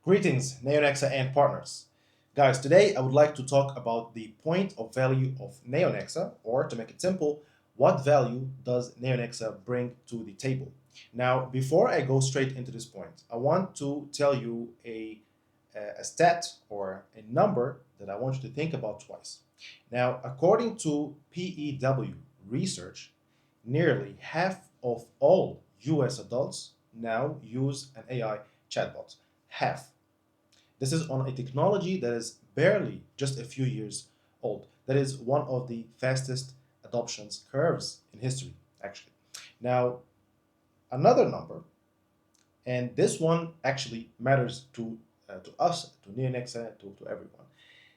Greetings, NEONEXA and partners. Guys, today I would like to talk about the point of value of NEONEXA, or to make it simple, what value does NEONEXA bring to the table? Now, before I go straight into this point, I want to tell you a stat or a number that I want you to think about twice. Now, according to PEW research, nearly half of all US adults now use an AI chatbot. Half. This is on a technology that is barely just a few years old. That is one of the fastest adoptions curves in history, actually. Now, another number, and this one actually matters to us, to NEONEXA, to everyone.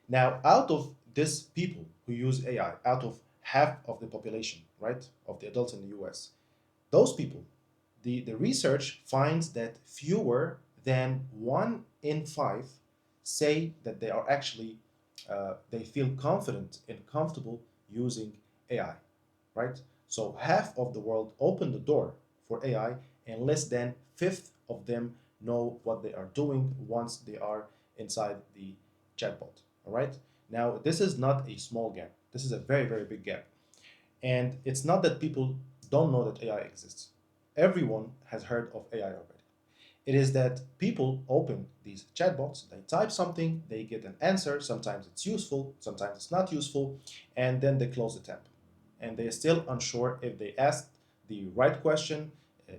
Now, out of this people who use AI, out of half of the population, right, of the adults in the US, those people, the research finds that fewer than 1 in 5 say that they are actually, they feel confident and comfortable using AI, right? So half of the world opened the door for AI, and less than fifth of them know what they are doing once they are inside the chatbot. All right. Now this is not a small gap. This is a very, very big gap. And it's not that people don't know that AI exists. Everyone has heard of AI already. It is that people open these chatbots, they type something, they get an answer. Sometimes it's useful, sometimes it's not useful, and then they close the tab. And they're still unsure if they asked the right question,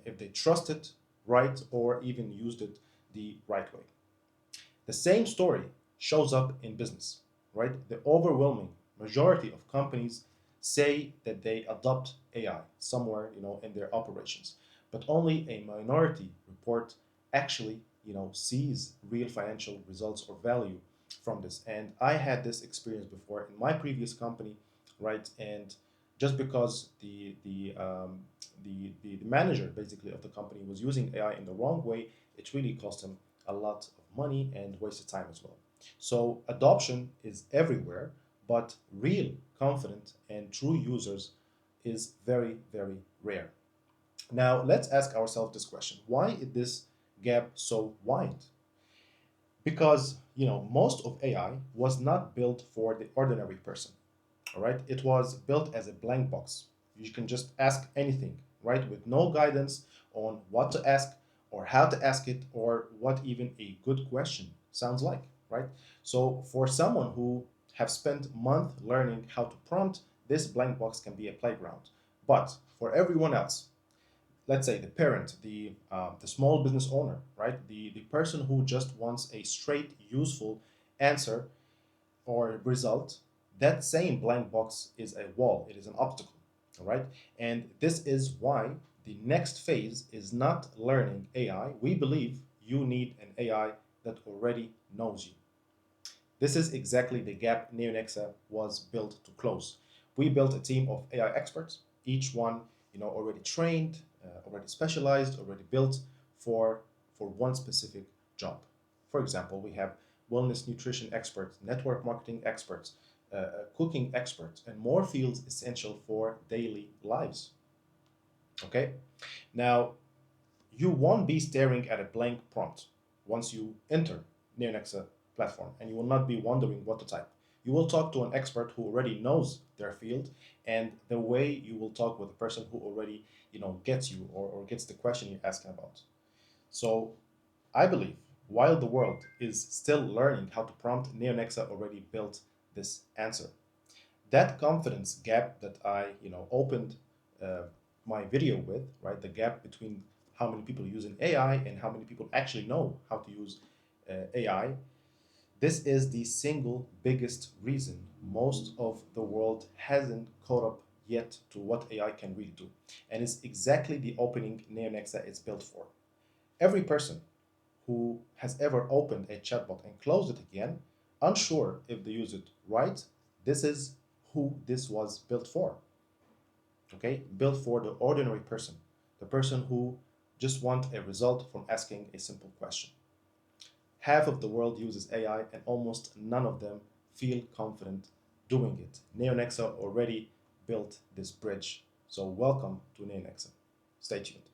if they trust it right, or even used it the right way. The same story shows up in business, right? The overwhelming majority of companies say that they adopt AI somewhere, in their operations, but only a minority report actually, sees real financial results or value from this. And I had this experience before in my previous company, right? And just because the manager basically of the company was using AI in the wrong way, it really cost him a lot of money and wasted time as well. So adoption is everywhere, but real confident and true users is very, very rare. Now let's ask ourselves this question: why is this gap so wide? Because most of AI was not built for the ordinary person. All right, it was built as a blank box. You can just ask anything, right, with no guidance on what to ask or how to ask it or what even a good question sounds like, right? So for someone who have spent months learning how to prompt, this blank box can be a playground. But for everyone else, let's say the parent, the small business owner, right, the person who just wants a straight useful answer or result, that same blank box is a wall, it is an obstacle. All right. And this is why the next phase is not learning AI. We believe you need an AI that already knows you. This is exactly the gap NeoNexa was built to close. We built a team of AI experts, each one already trained, already specialized, already built for one specific job. For example, we have wellness nutrition experts, network marketing experts, cooking experts, and more fields essential for daily lives. Okay, now you won't be staring at a blank prompt once you enter NeoNexa platform, and you will not be wondering what to type. You will talk to an expert who already knows their field, and the way you will talk with a person who already gets you or gets the question you're asking about. So I believe while the world is still learning how to prompt, NeoNexa already built this answer. That confidence gap that I opened uh, my video with, right? The gap between how many people use an AI and how many people actually know how to use AI. This is the single biggest reason most of the world hasn't caught up yet to what AI can really do. And it's exactly the opening NeoNexa is built for. Every person who has ever opened a chatbot and closed it again, unsure if they use it right, this is who this was built for. Okay, built for the ordinary person, the person who just want a result from asking a simple question. Half of the world uses AI, and almost none of them feel confident doing it. NeoNexa already built this bridge. So welcome to NeoNexa. Stay tuned.